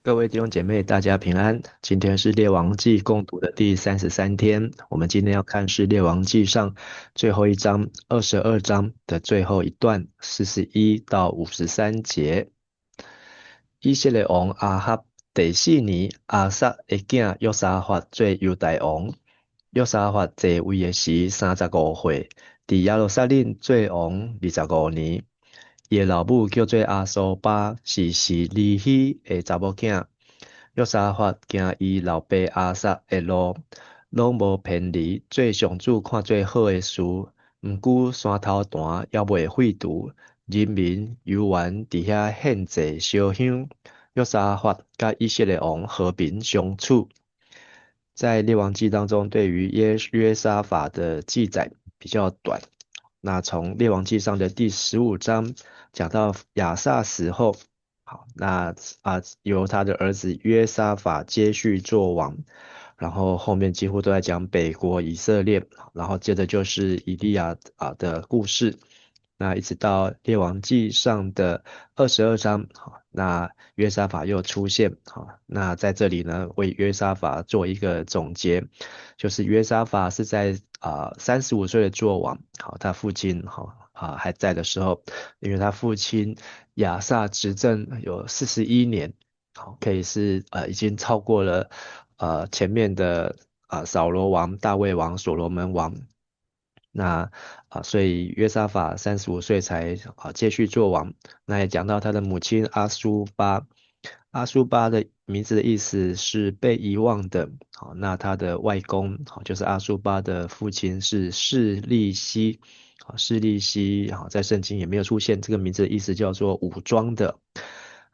各位弟兄姐妹，大家平安。今天是列王记共读的第33天。我们今天要看是列王记上最后一章22章的最后一段41到53节。以色列王亚哈第4年，亚撒的囝约沙法做犹大王。约沙法在位的时35岁，在耶路撒冷做王25年。伊的老母叫做阿苏巴，是利希的查某囝。约沙法行伊老爸亚撒的路，拢无偏离，做上主看做好的事。毋久山头坛也未废除，人民犹原伫遐献祭烧香。约沙法甲以色列王和平相处。在列王记当中，对于约沙法的记载比较短。那从列王记上的第15章讲到亚撒死后，好，那由他的儿子约沙法接续做王，然后后面几乎都在讲北国以色列，然后接着就是以利亚的故事。那一直到列王记上的22章，好，那约沙法又出现，好，那在这里呢，为约沙法做一个总结，就是约沙法是在35岁的做王，好，他父亲还在的时候，因为他父亲亚撒执政有41年，好，可以是已经超过了前面的扫罗王、大卫王、所罗门王。那所以约沙法35岁才接续做王。那也讲到他的母亲阿苏巴，阿苏巴的名字的意思是被遗忘的。好，那他的外公好就是阿苏巴的父亲是示利希，好，示利希好在圣经也没有出现，这个名字的意思叫做武装的。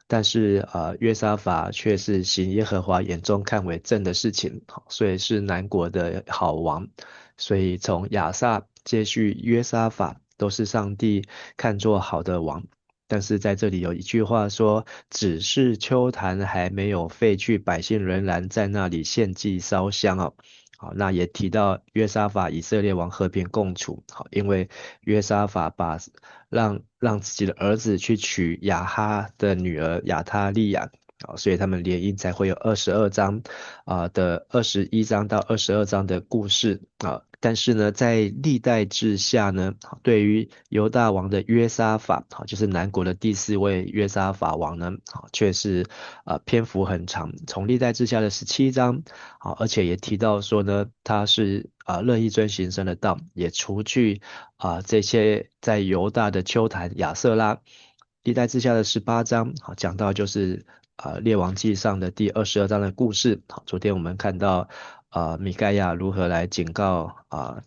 但是约沙法却是行耶和华眼中看为正的事情，好，所以是南国的好王。所以从亚萨接续约沙法都是上帝看作好的王。但是在这里有一句话说，只是秋坛还没有废去，百姓仍然在那里献祭烧香哦。好，那也提到约沙法以色列王和平共处，好，因为约沙法让自己的儿子去娶亚哈的女儿亚他利亚，好，所以他们联姻才会有22章的21章到22章的故事啊。但是呢，在历代志下呢，对于犹大王的约沙法，好，就是南国的第4位约沙法王呢，好，却是篇幅很长，从历代志下的17章，好，而且也提到说呢，他是乐意遵行神的道，也除去这些在犹大的丘坛亚瑟拉。历代志下的18章，好，讲到就是列王记上的第22章的故事。好，昨天我们看到米盖亚如何来警告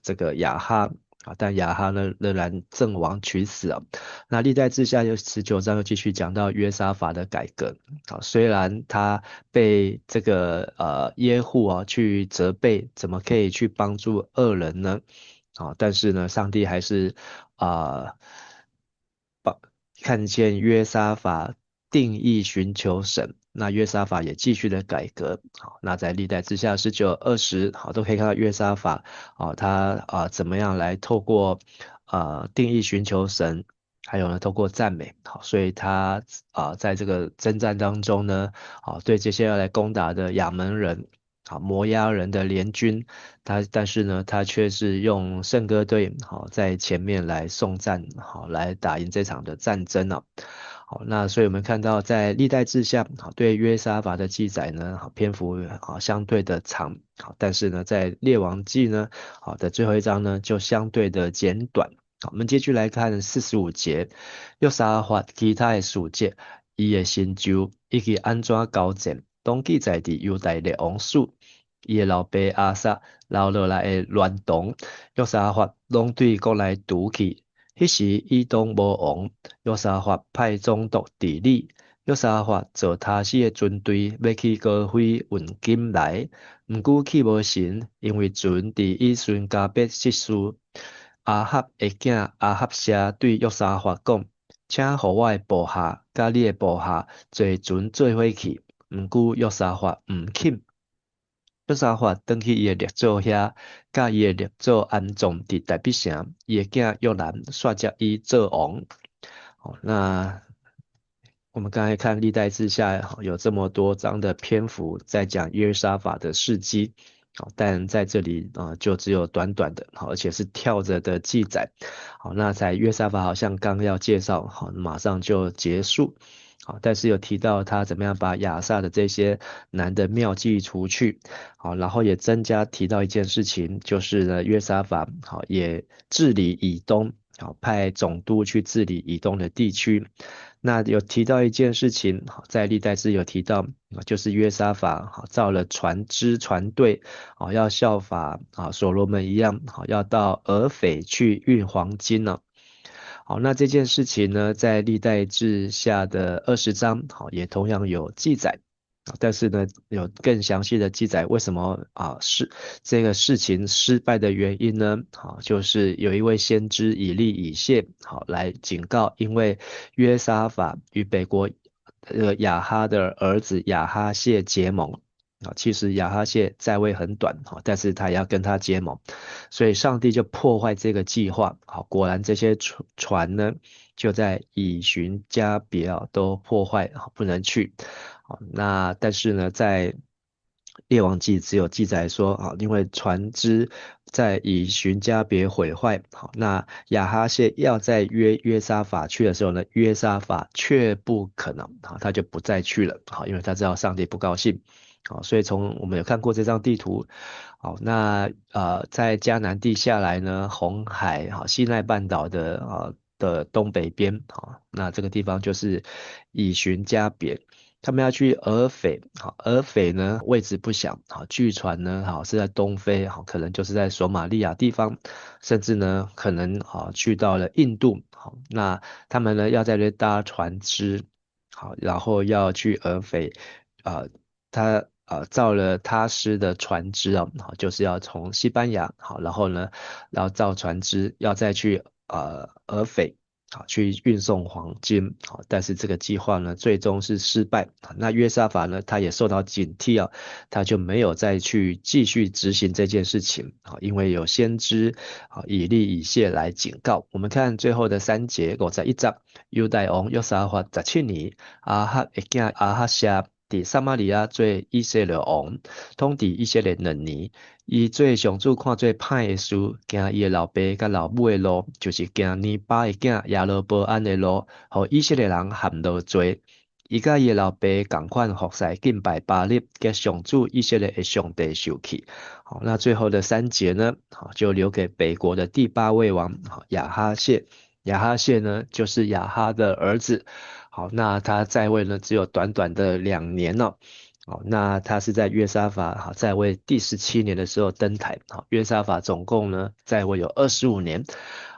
这个亚哈。但亚哈呢仍然阵亡取死啊。那历代志下又19章又继续讲到约沙法的改革。好，虽然他被这个耶户去责备，怎么可以去帮助恶人呢？但是呢，上帝还是啊。看见约沙法定义寻求神，那约沙法也继续的改革。好，那在历代之下19、20，好，都可以看到约沙法他怎么样来透过定义寻求神，还有呢透过赞美。好，所以他在这个征战当中呢，对这些要来攻打的亚门人。摩押人的联军，但是呢，他却是用圣歌队在前面来送战，来打赢这场的战争啊。好，那所以我们看到在历代志下，对约沙法的记载呢，篇幅相对的长，但是呢，在列王记呢，的最后一章呢，就相对的简短。好，我们接续来看45节，约沙法其他的事迹，伊的成就以及安怎交战。拢记载伫犹大的王书，伊的老爸亚撒留落来的乱动，约沙法拢对国来堵去。迄时以东无王，约沙法派总督治理。约沙法做他西的军队，要去高飞运金来，毋过去无成，因为船伫以顺加别失事。阿哈的囝阿哈谢对约沙法讲：请互我的部下，甲你的部下坐船做伙去。毋过约沙法毋肯。约沙法转去伊的列祖遐，甲伊的列祖安葬伫大必城，伊的囝约兰率接伊做王。那我们刚才看历代志下有这么多章的篇幅在讲约沙法的事迹，好，但在这里就只有短短的，好，而且是跳着的记载，好，那在约沙法好像刚要介绍，好，马上就结束，好，但是有提到他怎么样把亚萨的这些男的妙计除去，好，然后也增加提到一件事情，就是呢约沙法好也治理以东，好，派总督去治理以东的地区。那有提到一件事情，好，在历代志有提到，就是约沙法好造了船只船队，好要效法所罗门一样，好要到俄斐去运黄金呢。好，那这件事情呢，在历代志下的20章，好也同样有记载。但是呢，有更详细的记载，为什么是这个事情失败的原因呢？好，就是有一位先知以利以谢，好来警告，因为约沙法与北国亚哈的儿子亚哈谢结盟。其实亚哈谢在位很短，但是他也要跟他结盟，所以上帝就破坏这个计划。好，果然这些船呢，就在以寻加别都破坏，不能去。好，那但是呢，在列王记只有记载说，因为船只在以寻加别毁坏，好，那亚哈谢要在约沙法去的时候呢，约沙法却不可能，好，他就不再去了，好，因为他知道上帝不高兴。好，所以从我们有看过这张地图，好，那在迦南地下来呢，红海，好，西奈半岛的东北边，好，那这个地方就是以寻加别。他们要去俄斐，好，俄斐呢位置不详，好，据传呢，好是在东非，好，可能就是在索马利亚地方，甚至呢可能去到了印度，好，那他们呢要在这边搭船只，好，然后要去俄斐，啊、他造了他施的船只好，就是要从西班牙，好，然后呢，然后造船只要再去俄斐。好，去运送黄金，好，但是这个计划呢，最终是失败。那约沙法呢，他也受到警惕他就没有再去继续执行这件事情，好，因为有先知以利以谢来警告。我们看最后的3节，我在1章，犹大王约沙法17年，阿哈会囝阿哈谢伫撒玛利亚做以色列王，统治以色列2年。伊做上主看做歹的事，行伊的老爸甲老母的路，就是行尼巴的囝亚罗波安的路，互以色列人陷落罪。伊甲伊的老爸共款服侍敬拜巴力，甲上主以色列的上帝受气。好，那最后的3节呢，好就留给北国的第8位王，好亚哈谢。亚哈谢呢，就是亚哈的儿子。好，那他在位呢，只有短短的2年哦。好，那他是在约沙法在位第17年的时候登台。好，约沙法总共呢在位有25年。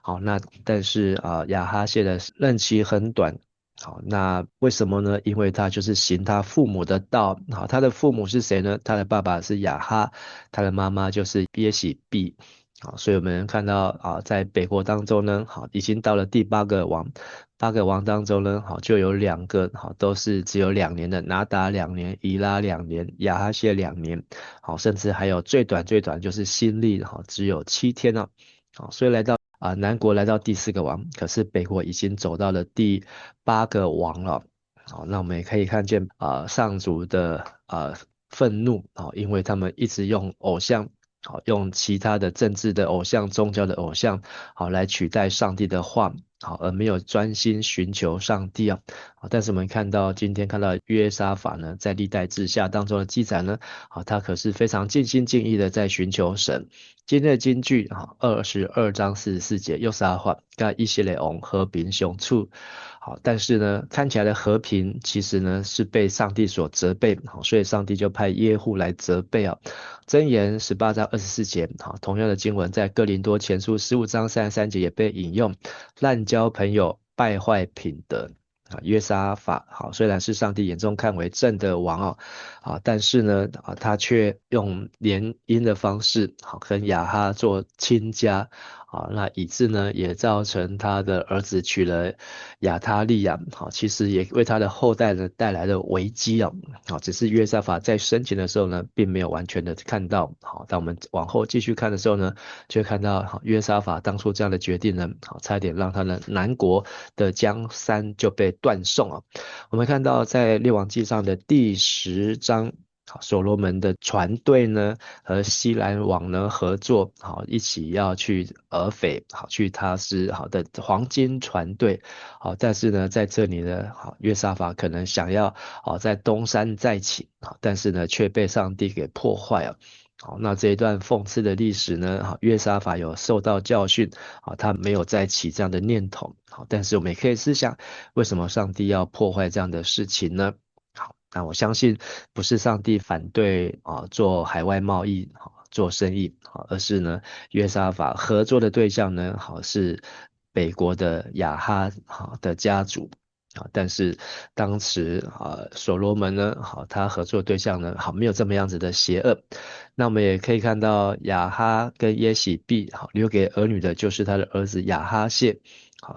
好，那但是亚哈谢的任期很短。好，那为什么呢？因为他就是行他父母的道。好，他的父母是谁呢？他的爸爸是亚哈，他的妈妈就是耶喜毕。好，所以我们看到在北国当中呢，好，已经到了第8个王。8个王当中呢，好，就有2个，好，都是只有2年的，拿达2年，以拉2年，亚哈谢2年，好，甚至还有最短就是新历，好，只有7天呢，好，所以来到南国来到第4个王，可是北国已经走到了第8个王了，好，那我们也可以看见上主的愤怒，好，因为他们一直用偶像。好，用其他的政治的偶像、宗教的偶像，好来取代上帝的话，好，而没有专心寻求上帝好，但是我们今天看到约沙法呢，在历代志下当中的记载呢，好，他可是非常尽心尽意的在寻求神。今天的金句22章44节，约沙法跟以色列王和平相处。好，但是呢，看起来的和平其实呢是被上帝所责备，好，所以上帝就派耶户来责备箴言18章24节，好，同样的经文在哥林多前书15章33节也被引用，滥交朋友，败坏品德。约沙法好，虽然是上帝眼中看为正的王但是呢他却用联姻的方式好跟亚哈做亲家好，那以致呢也造成他的儿子娶了亚他利亚，好，其实也为他的后代呢带来了危机啊，好，只是约沙法在生前的时候呢，并没有完全的看到，好，当我们往后继续看的时候呢，就会看到好约沙法当初这样的决定呢，好，差一点让他的南国的江山就被断送啊。我们看到在列王纪上的第10章。好，所罗门的船队呢，和西兰王呢合作，好，一起要去俄斐，好，去他施，好的黄金船队，好，但是呢，在这里呢，好，约沙法可能想要，好，在东山再起，好，但是呢，却被上帝给破坏了。好，那这一段讽刺的历史呢，好，约沙法有受到教训，好，他没有再起这样的念头，好，但是我们也可以思想，为什么上帝要破坏这样的事情呢？好，那我相信不是上帝反对做海外贸易做生意而是呢约沙法合作的对象呢是北国的亚哈的家族。但是当时所罗门呢，他合作对象呢，没有这么样子的邪恶。那我们也可以看到亚哈跟耶洗别，留给儿女的就是他的儿子亚哈谢，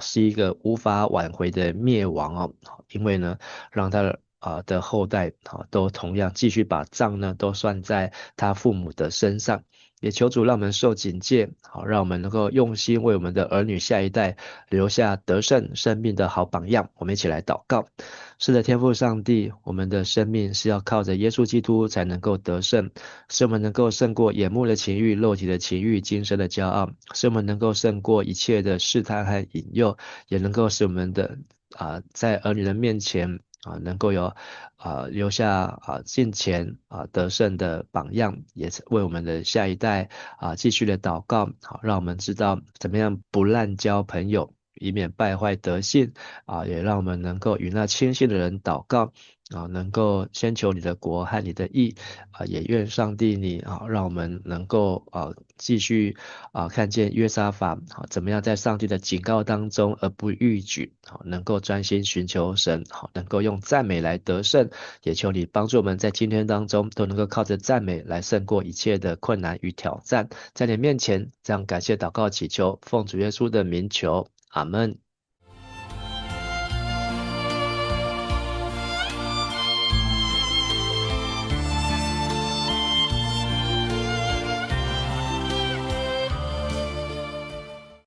是一个无法挽回的灭亡哦。因为呢，让他的后代都同样继续把账呢都算在他父母的身上。也求主让我们受警戒，好，让我们能够用心为我们的儿女下一代留下得胜生命的好榜样。我们一起来祷告。是的，天父上帝，我们的生命是要靠着耶稣基督才能够得胜，使我们能够胜过眼目的情欲、肉体的情欲、今生的骄傲，使我们能够胜过一切的试探和引诱，也能够使我们的在儿女的面前能够有留下敬虔得胜的榜样，也是为我们的下一代继续的祷告，好，让我们知道怎么样不滥交朋友，以免败坏德性也让我们能够与那谦信的人祷告能够先求你的国和你的义也愿上帝你让我们能够继续看见约沙法怎么样在上帝的警告当中而不逾矩能够专心寻求神能够用赞美来得胜，也求你帮助我们在今天当中都能够靠着赞美来胜过一切的困难与挑战，在你面前这样感谢祷告祈求，奉主耶稣的名求，阿门。